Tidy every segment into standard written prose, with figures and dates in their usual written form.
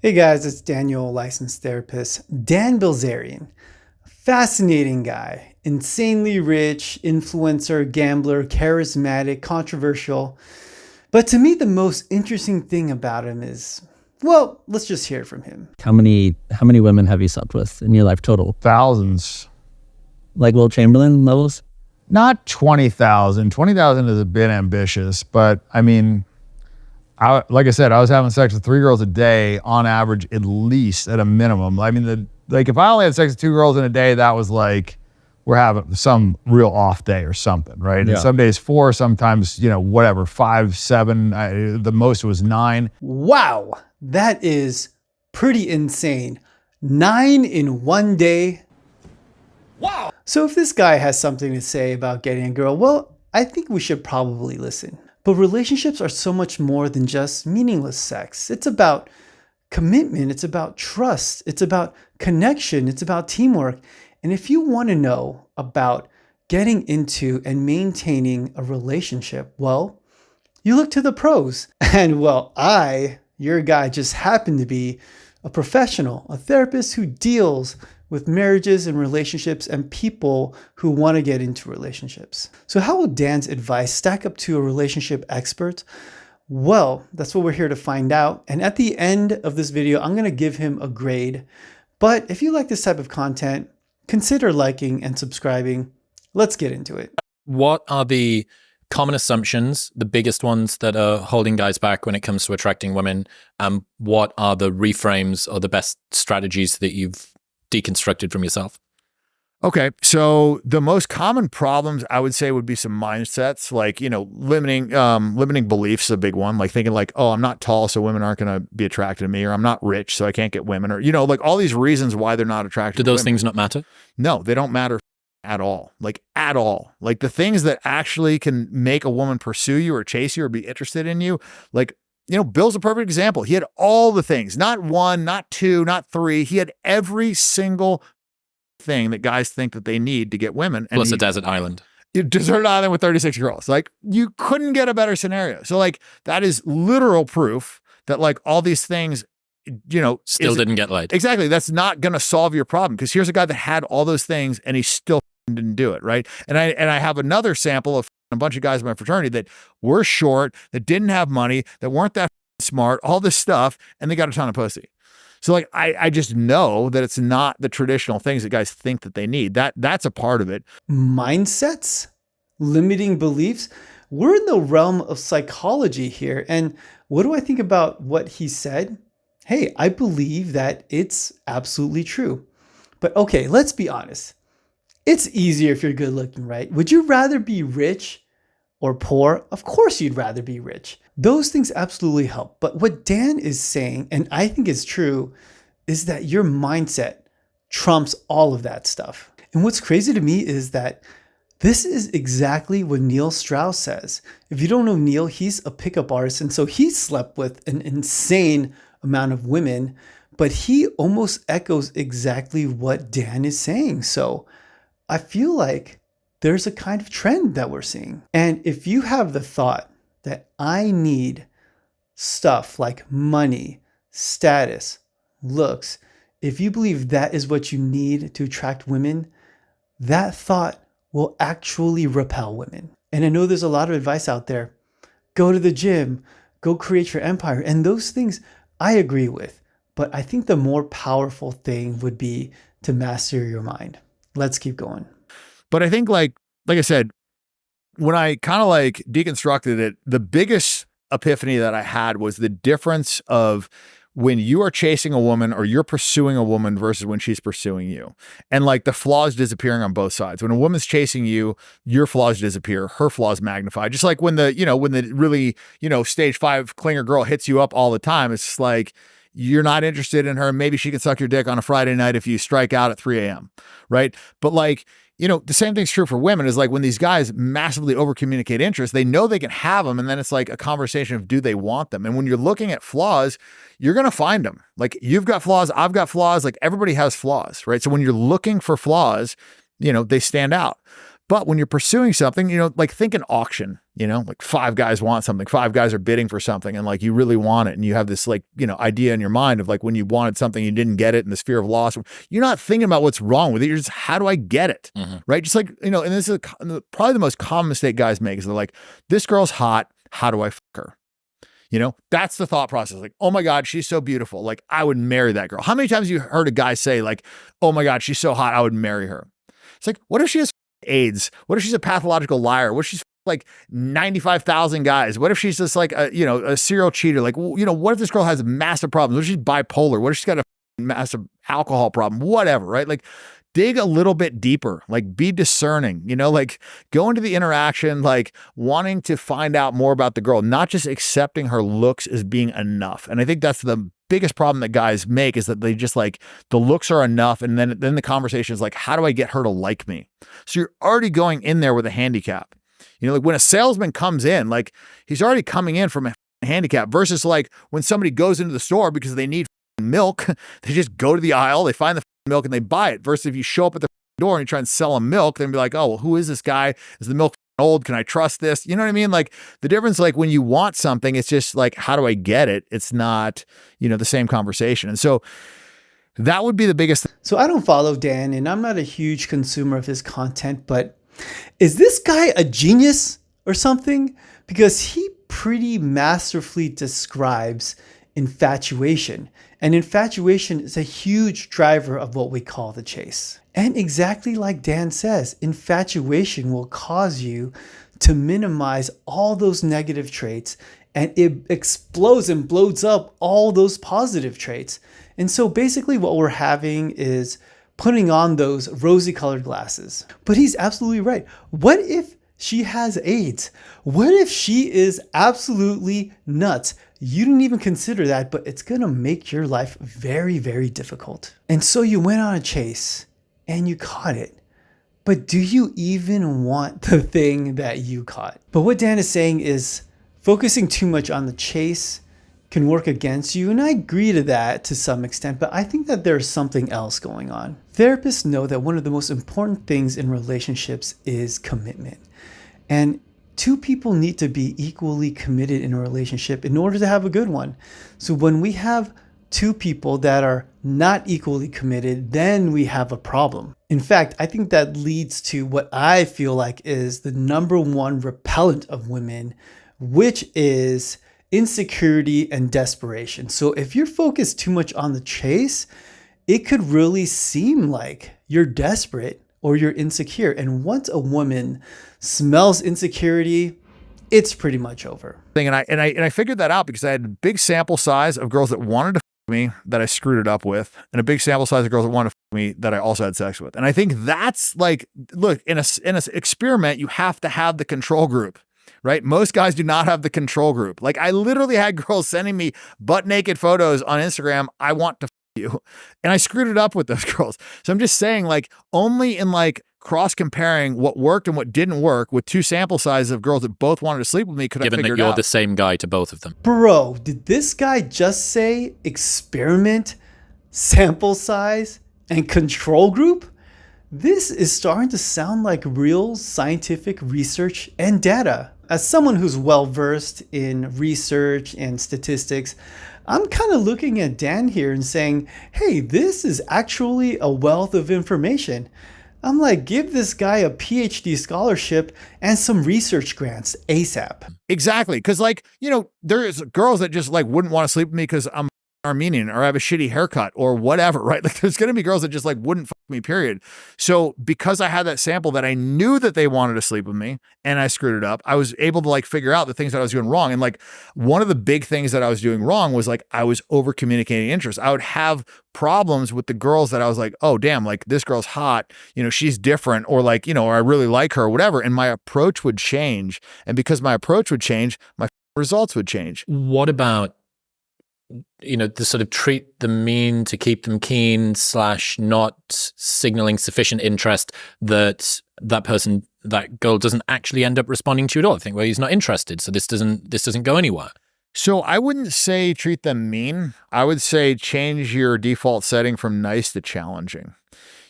Hey guys, it's Daniel, licensed therapist. Dan Bilzarian, fascinating guy, insanely rich, influencer, gambler, charismatic, controversial. But to me, the most interesting thing about him is, well, let's just hear it from him. How many women have you slept with in your life total? Thousands. Like Will Chamberlain levels? Not 20,000. 20,000 is a bit ambitious, but I mean, like I said, I was having sex with 3 girls a day on average, at least at a minimum. I mean, if I only had sex with 2 girls in a day, that was like, we're having some real off day or something, right? Yeah. And some days 4, sometimes, whatever, 5, 7, the most was 9. Wow, that is pretty insane. 9 in one day. Wow. So if this guy has something to say about getting a girl, well, I think we should probably listen. But relationships are so much more than just meaningless sex. It's about commitment. It's about trust. It's about connection. It's about teamwork. And if you want to know about getting into and maintaining a relationship, well, you look to the pros. And well, your guy, just happened to be a professional, a therapist who deals with marriages and relationships and people who want to get into relationships. So how will Dan's advice stack up to a relationship expert? Well, that's what we're here to find out. And at the end of this video, I'm going to give him a grade. But if you like this type of content, consider liking and subscribing. Let's get into it. What are the common assumptions, the biggest ones that are holding guys back when it comes to attracting women? What are the reframes or the best strategies that you've deconstructed from yourself? Okay, so the most common problems I would say would be some mindsets, like, limiting beliefs is a big one, like thinking like, oh, I'm not tall, so women aren't going to be attracted to me, or I'm not rich, so I can't get women, or, like all these reasons why they're not attracted to women. Do those things not matter? No, they don't matter at all, like at all. Like the things that actually can make a woman pursue you or chase you or be interested in you, like, Bill's a perfect example. He had all the things, not 1, not 2, not 3. He had every single thing that guys think that they need to get women. Plus a desert island. Desert island with 36 girls. Like, you couldn't get a better scenario. So like, that is literal proof that like all these things, still didn't get laid. Exactly. That's not going to solve your problem, because here's a guy that had all those things and he still didn't do it. Right. And I have another sample of a bunch of guys in my fraternity that were short, that didn't have money, that weren't that smart, all this stuff, and they got a ton of pussy. So like, I just know that it's not the traditional things that guys think that they need. That's a part of it. Mindsets, limiting beliefs. We're in the realm of psychology here. And what do I think about what he said? Hey, I believe that it's absolutely true. But okay, let's be honest. It's easier if you're good looking, right? Would you rather be rich or poor? Of course you'd rather be rich. Those things absolutely help. But what Dan is saying, and I think is true, is that your mindset trumps all of that stuff. And what's crazy to me is that this is exactly what Neil Strauss says. If you don't know Neil, he's a pickup artist. And so he slept with an insane amount of women, but he almost echoes exactly what Dan is saying. So I feel like there's a kind of trend that we're seeing. And if you have the thought that I need stuff like money, status, looks, if you believe that is what you need to attract women, that thought will actually repel women. And I know there's a lot of advice out there. Go to the gym, go create your empire. And those things I agree with. But I think the more powerful thing would be to master your mind. Let's keep going. But I think like I said, when I kind of like deconstructed it, the biggest epiphany that I had was the difference of when you are chasing a woman or you're pursuing a woman versus when she's pursuing you. And like the flaws disappearing on both sides. When a woman's chasing you, your flaws disappear, her flaws magnify. Just like when the really, stage 5 clinger girl hits you up all the time, it's just like, you're not interested in her. Maybe she can suck your dick on a Friday night if you strike out at 3 a.m. Right. But like, the same thing's true for women, is like when these guys massively overcommunicate interest, they know they can have them. And then it's like a conversation of, do they want them? And when you're looking at flaws, you're going to find them. Like, you've got flaws, I've got flaws, like everybody has flaws, right? So when you're looking for flaws, they stand out. But when you're pursuing something, like think an auction, like 5 guys want something, 5 guys are bidding for something, and like you really want it. And you have this like, idea in your mind of like when you wanted something, you didn't get it, and this fear of loss. You're not thinking about what's wrong with it. You're just, how do I get it? Right? Just like, and this is probably the most common mistake guys make is they're like, this girl's hot. How do I fuck her? That's the thought process. Like, oh my God, she's so beautiful. Like, I would marry that girl. How many times have you heard a guy say like, oh my God, she's so hot, I would marry her? It's like, what if she has AIDS? What if she's a pathological liar? What if she's like 95,000 guys? What if she's just like a serial cheater? Like, what if this girl has massive problems? What if she's bipolar? What if she's got a massive alcohol problem? Whatever, right? Like, dig a little bit deeper, like be discerning, like go into the interaction, like wanting to find out more about the girl, not just accepting her looks as being enough. And I think that's the biggest problem that guys make, is that they just like the looks are enough. And then the conversation is like, how do I get her to like me? So you're already going in there with a handicap. Like when a salesman comes in, like he's already coming in from a handicap, versus like when somebody goes into the store because they need milk, they just go to the aisle, they find the milk and they buy it. Versus if you show up at the door and you try and sell them milk, then be like, oh, well, who is this guy? Is the milk old? Can I trust this? You know what I mean? Like the difference, like when you want something, it's just like, how do I get it? It's not, the same conversation. And so that would be the biggest thing. So I don't follow Dan, and I'm not a huge consumer of his content, but is this guy a genius or something? Because he pretty masterfully describes infatuation. And infatuation is a huge driver of what we call the chase. And exactly like Dan says, infatuation will cause you to minimize all those negative traits, and it explodes and blows up all those positive traits. And so basically what we're having is putting on those rosy colored glasses. But he's absolutely right. What if she has AIDS? What if she is absolutely nuts? You didn't even consider that, but it's going to make your life very, very difficult. And so you went on a chase and you caught it. But do you even want the thing that you caught? But what Dan is saying is focusing too much on the chase can work against you. And I agree to that to some extent, but I think that there's something else going on. Therapists know that one of the most important things in relationships is commitment. And 2 people need to be equally committed in a relationship in order to have a good one. So when we have 2 people that are not equally committed, then we have a problem. In fact, I think that leads to what I feel like is the number one repellent of women, which is insecurity and desperation. So if you're focused too much on the chase, it could really seem like you're desperate or you're insecure. And once a woman smells insecurity, it's pretty much over. And I figured that out because I had a big sample size of girls that wanted to fuck me that I screwed it up with, and a big sample size of girls that wanted to fuck me that I also had sex with. And I think that's like, look, in an experiment, you have to have the control group. Right? Most guys do not have the control group. Like I literally had girls sending me butt naked photos on Instagram. I want to you. And I screwed it up with those girls. So I'm just saying, like, only in like cross comparing what worked and what didn't work with 2 sample sizes of girls that both wanted to sleep with me could I figure it out. Given that you're the same guy to both of them. Bro, did this guy just say experiment, sample size, and control group? This is starting to sound like real scientific research and data. As someone who's well-versed in research and statistics, I'm kind of looking at Dan here and saying, hey, this is actually a wealth of information. I'm like, give this guy a PhD scholarship and some research grants ASAP. Exactly. Because like, there's girls that just like wouldn't want to sleep with me because I'm Armenian or I have a shitty haircut or whatever, right? Like there's going to be girls that just like wouldn't fuck me, period. So because I had that sample that I knew that they wanted to sleep with me and I screwed it up, I was able to like figure out the things that I was doing wrong. And like one of the big things that I was doing wrong was like I was over communicating interest. I would have problems with the girls that I was like, oh damn, like this girl's hot, she's different, or like, or I really like her or whatever. And my approach would change. And because my approach would change, my results would change. What about the sort of treat them mean to keep them keen / not signaling sufficient interest that that girl doesn't actually end up responding to you at all? I think, well, he's not interested, so this doesn't go anywhere. So I wouldn't say treat them mean. I would say change your default setting from nice to challenging.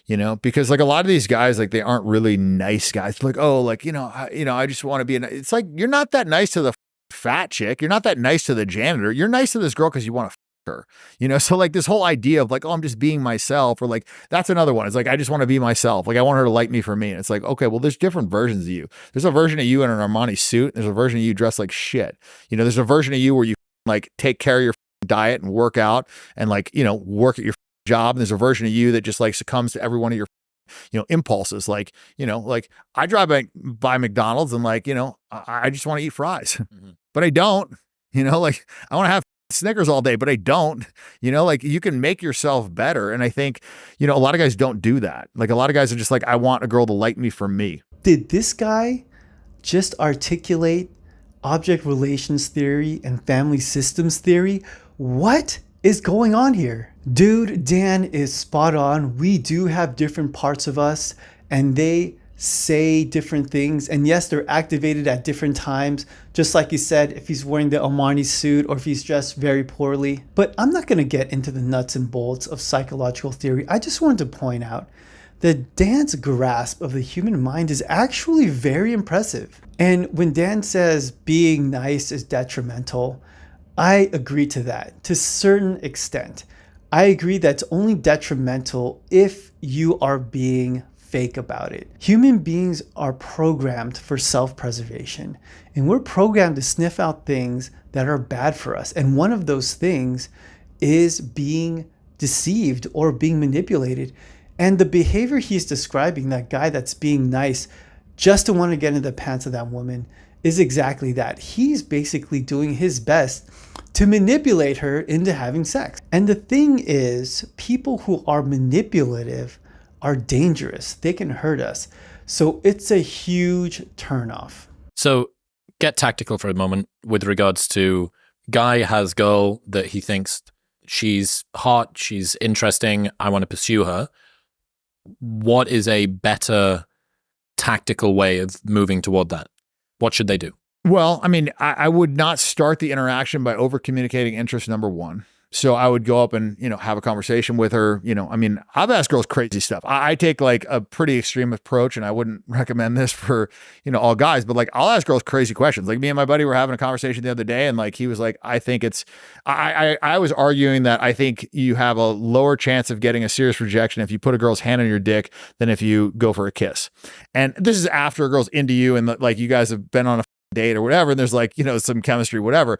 because like a lot of these guys, like they aren't really nice guys. Like, oh, like, I just want to be, it's like, you're not that nice to the fat chick. You're not that nice to the janitor. You're nice to this girl because you want to her, so like this whole idea of like, oh, I'm just being myself, or like, that's another one. It's like, I just want to be myself. Like I want her to like me for me. And it's like, okay, well, there's different versions of you. There's a version of you in an Armani suit. There's a version of you dressed like shit. There's a version of you where you like take care of your diet and work out and like, work at your job. And there's a version of you that just like succumbs to every one of your impulses. Like, like I drive by McDonald's and like, I just want to eat fries, but I don't, like I want to have Snickers all day, but I don't, like you can make yourself better. And I think, a lot of guys don't do that. Like a lot of guys are just like, I want a girl to like me for me. Did this guy just articulate object relations theory and family systems theory? What is going on here? Dude, Dan is spot on. We do have different parts of us and they say different things. And yes, they're activated at different times. Just like you said, if he's wearing the Armani suit or if he's dressed very poorly. But I'm not going to get into the nuts and bolts of psychological theory. I just wanted to point out that Dan's grasp of the human mind is actually very impressive. And when Dan says being nice is detrimental, I agree to that to a certain extent. I agree that's only detrimental if you are being fake about it. Human beings are programmed for self-preservation, and we're programmed to sniff out things that are bad for us. And one of those things is being deceived or being manipulated. And the behavior he's describing, that guy that's being nice just to want to get into the pants of that woman, is exactly that. He's basically doing his best to manipulate her into having sex. And the thing is, people who are manipulative are dangerous. They can hurt us. So it's a huge turnoff. So get tactical for a moment with regards to guy has girl that he thinks she's hot, she's interesting, I want to pursue her. What is a better tactical way of moving toward that? What should they do? Well, I mean, I would not start the interaction by over communicating interest, number one. So I would go up and, have a conversation with her. I mean, I've asked girls crazy stuff. I take like a pretty extreme approach, and I wouldn't recommend this for, all guys, but like I'll ask girls crazy questions. Like me and my buddy were having a conversation the other day, and like he was like, I think I was arguing that I think you have a lower chance of getting a serious rejection if you put a girl's hand on your dick than if you go for a kiss. And this is after a girl's into you and like you guys have been on a date or whatever, and there's like, some chemistry, whatever.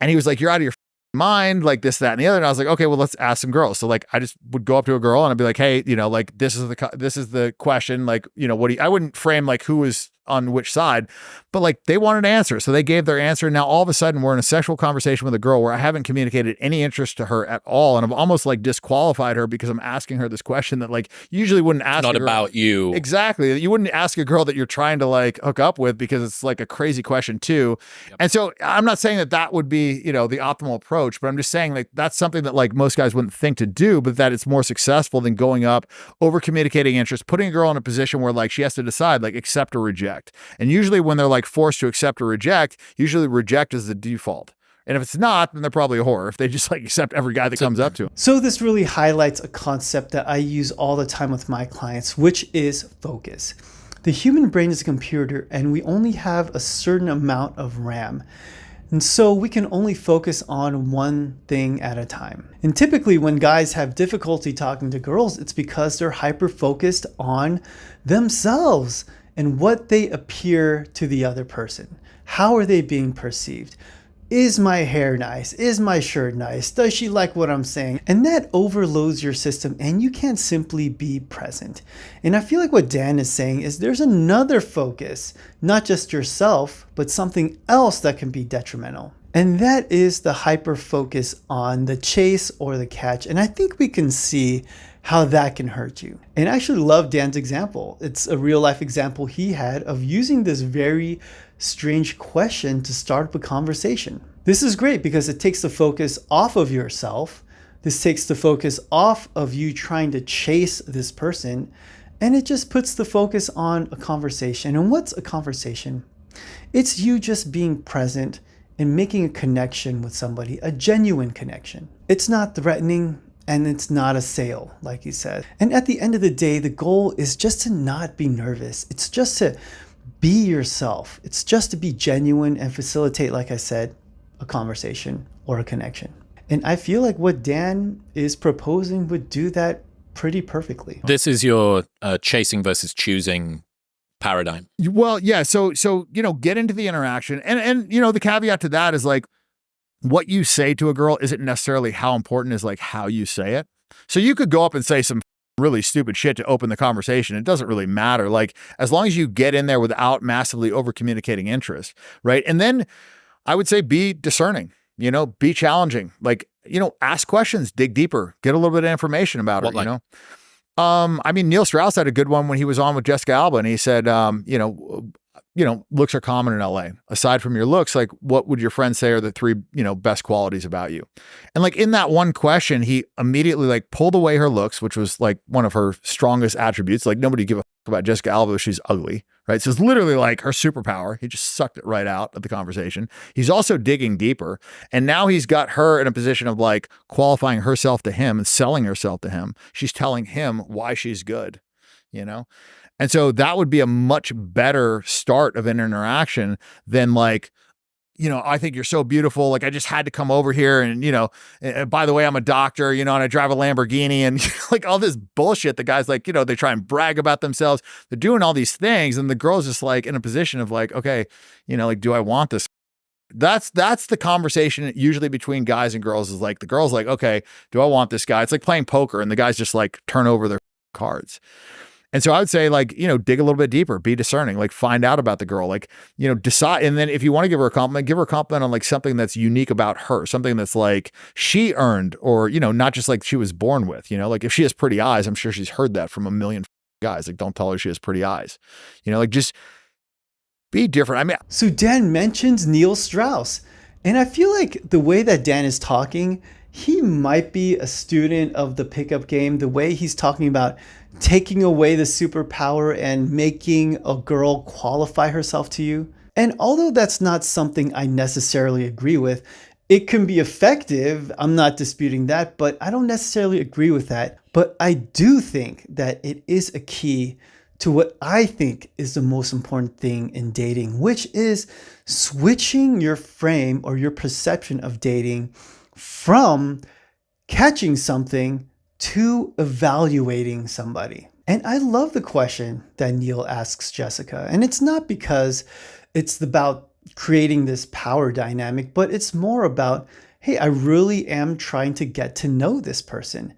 And he was like, you're out of your mind, like this, that, and the other. And I was like, okay, well, let's ask some girls. So like, I just would go up to a girl and I'd be like, hey, like this is the question. Like, I wouldn't frame like who was on which side, but like they wanted an answer. So they gave their answer. And now all of a sudden we're in a sexual conversation with a girl where I haven't communicated any interest to her at all. And I've almost like disqualified her because I'm asking her this question that like usually wouldn't ask. Not about you. Exactly. You wouldn't ask a girl that you're trying to like hook up with because it's like a crazy question too. Yep. And so I'm not saying that would be, the optimal approach, but I'm just saying like that's something that like most guys wouldn't think to do, but that it's more successful than going up, over communicating interest, putting a girl in a position where like she has to decide like accept or reject. And usually when they're like forced to accept or reject, usually reject is the default. And if it's not, then they're probably a whore if they just like accept every guy that comes up to them. So this really highlights a concept that I use all the time with my clients, which is focus. The human brain is a computer and we only have a certain amount of RAM. And so we can only focus on one thing at a time. And typically when guys have difficulty talking to girls, it's because they're hyper-focused on themselves and what they appear to the other person. How are they being perceived? Is my hair nice? Is my shirt nice? Does she like what I'm saying? And that overloads your system and you can't simply be present. And I feel like what Dan is saying is there's another focus, not just yourself, but something else that can be detrimental. And that is the hyper focus on the chase or the catch. And I think we can see how that can hurt you. And I actually love Dan's example. It's a real life example he had of using this very strange question to start up a conversation. This is great because it takes the focus off of yourself. This takes the focus off of you trying to chase this person, and it just puts the focus on a conversation. And what's a conversation? It's you just being present and making a connection with somebody, a genuine connection. It's not threatening. and it's not a sale, like you said. And at the end of the day, the goal is just to not be nervous. It's just to be yourself. It's just to be genuine and facilitate, like I said, a conversation or a connection. And I feel like what Dan is proposing would do that pretty perfectly. This is your chasing versus choosing paradigm. Well, yeah. So, get into the interaction. And, the caveat to that is like, what you say to a girl isn't necessarily how important as like how you say it. So you could go up and say some really stupid shit to open the conversation. It doesn't really matter. Like, as long as you get in there without massively over communicating interest. Right. And then I would say be discerning, be challenging, like, ask questions, dig deeper, get a little bit of information about her, Neil Strauss had a good one when he was on with Jessica Alba, and he said, looks are common in LA. Aside from your looks, like, what would your friends say are the three, best qualities about you? And like in that one question, he immediately like pulled away her looks, which was like one of her strongest attributes. Like nobody give a fuck about Jessica Alba if she's ugly, right? So it's literally like her superpower. He just sucked it right out of the conversation. He's also digging deeper. And now he's got her in a position of like qualifying herself to him and selling herself to him. She's telling him why she's good, And so that would be a much better start of an interaction than like, I think you're so beautiful. Like, I just had to come over here and, and by the way, I'm a doctor, and I drive a Lamborghini and like all this bullshit. The guys like, they try and brag about themselves. They're doing all these things. And the girl's just like in a position of like, okay, like, do I want this? That's the conversation usually between guys and girls is like, the girl's like, okay, do I want this guy? It's like playing poker and the guys just like turn over their cards. And so I would say like, dig a little bit deeper, be discerning, like find out about the girl, like, decide. And then if you want to give her a compliment on like something that's unique about her, something that's like she earned or, not just like she was born with, like if she has pretty eyes, I'm sure she's heard that from a million guys. Like, don't tell her she has pretty eyes, like just be different. So Dan mentions Neil Strauss, and I feel like the way that Dan is talking, he might be a student of the pickup game. The way he's talking about taking away the superpower and making a girl qualify herself to you. And although that's not something I necessarily agree with, it can be effective. I'm not disputing that, but I don't necessarily agree with that. But I do think that it is a key to what I think is the most important thing in dating, which is switching your frame or your perception of dating from catching something to evaluating somebody. And I love the question that Neil asks Jessica. And it's not because it's about creating this power dynamic, but it's more about, hey, I really am trying to get to know this person.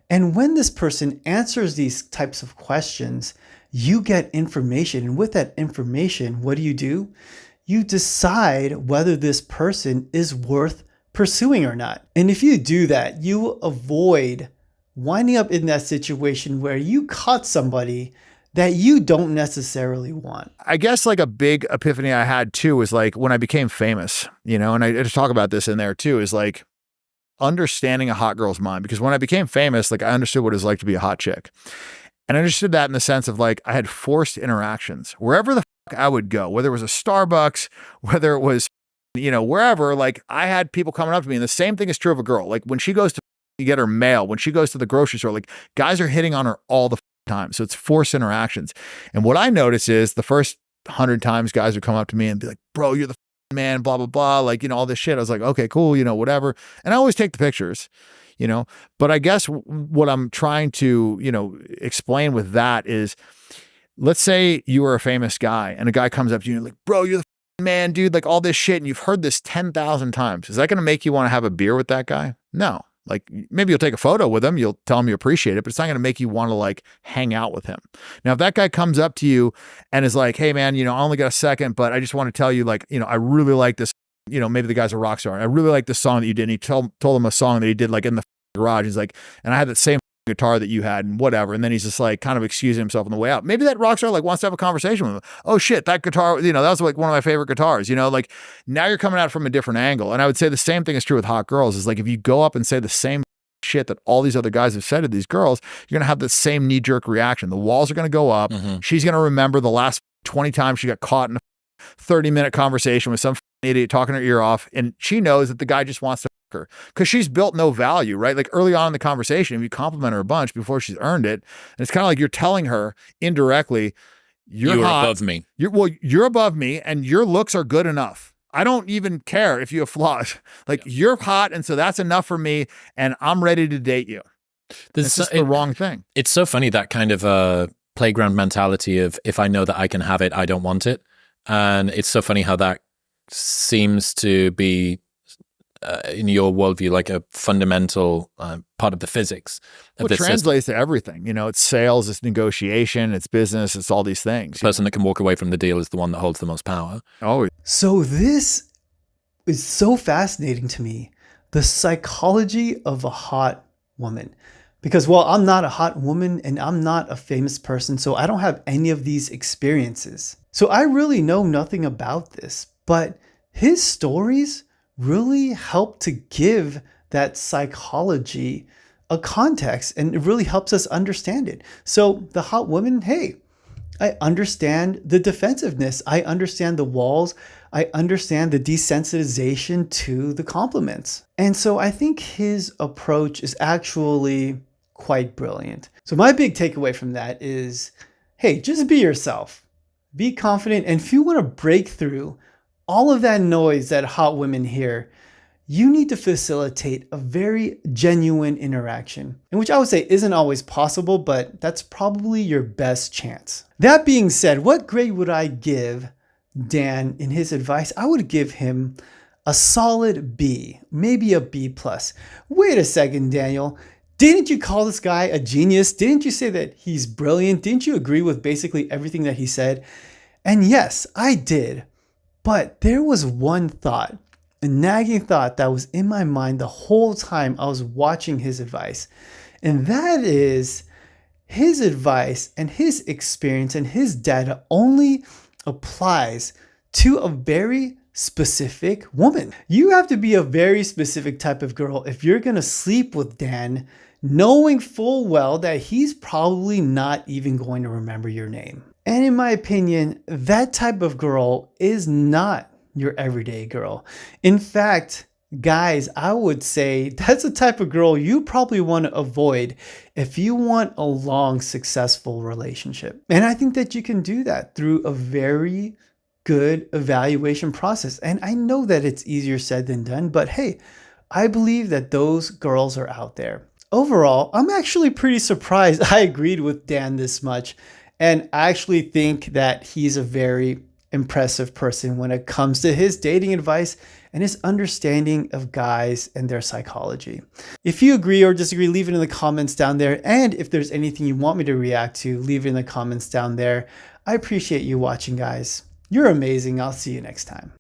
And when this person answers these types of questions, you get information. And with that information, what do? You decide whether this person is worth pursuing or not. And if you do that, you will avoid winding up in that situation where you caught somebody that you don't necessarily want. I guess like a big epiphany I had too was like when I became famous, and I just talk about this in there too, is like understanding a hot girl's mind. Because when I became famous, like I understood what it was like to be a hot chick. And I understood that in the sense of like, I had forced interactions wherever the fuck I would go, whether it was a Starbucks, whether it was, wherever, like I had people coming up to me, and the same thing is true of a girl. Like when she goes to get her mail, when she goes to the grocery store, like guys are hitting on her all the time. So it's forced interactions. And what I notice is the first 100 times guys would come up to me and be like, bro, you're the man, blah, blah, blah. Like, all this shit. I was like, okay, cool. Whatever. And I always take the pictures, but I guess what I'm trying to, explain with that is, let's say you are a famous guy and a guy comes up to you and like, bro, you're the man, dude, like all this shit. And you've heard this 10,000 times. Is that going to make you want to have a beer with that guy? No. Like maybe you'll take a photo with him, you'll tell him you appreciate it, but it's not going to make you want to like hang out with him. Now, if that guy comes up to you and is like, hey man, I only got a second, but I just want to tell you like, I really like this, maybe the guy's a rock star. I really like this song that you did. And he told him a song that he did like in the garage. He's like, and I had that same guitar that you had and whatever. And then he's just like kind of excusing himself on the way out. Maybe that rock star like wants to have a conversation with him. Oh shit, that guitar, that was like one of my favorite guitars, like now you're coming at it from a different angle. And I would say the same thing is true with hot girls is like, if you go up and say the same shit that all these other guys have said to these girls, you're going to have the same knee-jerk reaction. The walls are going to go up. Mm-hmm. She's going to remember the last 20 times she got caught in a 30-minute conversation with some idiot talking her ear off. And she knows that the guy just wants to her because she's built no value, right? Like early on in the conversation, if you compliment her a bunch before she's earned it, and it's kind of like you're telling her indirectly, you're hot, above me. You're above me, and your looks are good enough. I don't even care if you have flaws. Like you're hot, and so that's enough for me, and I'm ready to date you. It's just the wrong thing. It's so funny, that kind of playground mentality of, if I know that I can have it, I don't want it. And it's so funny how that seems to be in your worldview like a fundamental part of the physics of Well, it this translates to everything. You know, it's sales, it's negotiation, it's business, it's all these things. The person that can walk away from the deal is the one that holds the most power. Oh, So this is so fascinating to me, the psychology of a hot woman. Because, well, I'm not a hot woman and I'm not a famous person, so I don't have any of these experiences. So I really know nothing about this, but his stories really help to give that psychology a context, and it really helps us understand it. So the hot woman, hey, I understand the defensiveness. I understand the walls. I understand the desensitization to the compliments. And so I think his approach is actually quite brilliant. So my big takeaway from that is, hey, just be yourself. Be confident. And if you want to break through all of that noise that hot women hear, you need to facilitate a very genuine interaction, in which I would say isn't always possible, but that's probably your best chance. That being said, what grade would I give Dan in his advice? I would give him a solid B, maybe a B plus. Wait a second, Daniel. Didn't you call this guy a genius? Didn't you say that he's brilliant? Didn't you agree with basically everything that he said? And yes, I did. But there was one thought, a nagging thought that was in my mind the whole time I was watching his advice. And that is, his advice and his experience and his data only applies to a very specific woman. You have to be a very specific type of girl if you're going to sleep with Dan, knowing full well that he's probably not even going to remember your name. And in my opinion, that type of girl is not your everyday girl. In fact, guys, I would say that's the type of girl you probably want to avoid if you want a long, successful relationship. And I think that you can do that through a very good evaluation process. And I know that it's easier said than done, but hey, I believe that those girls are out there. Overall, I'm actually pretty surprised I agreed with Dan this much. And I actually think that he's a very impressive person when it comes to his dating advice and his understanding of guys and their psychology. If you agree or disagree, leave it in the comments down there. And if there's anything you want me to react to, leave it in the comments down there. I appreciate you watching, guys. You're amazing. I'll see you next time.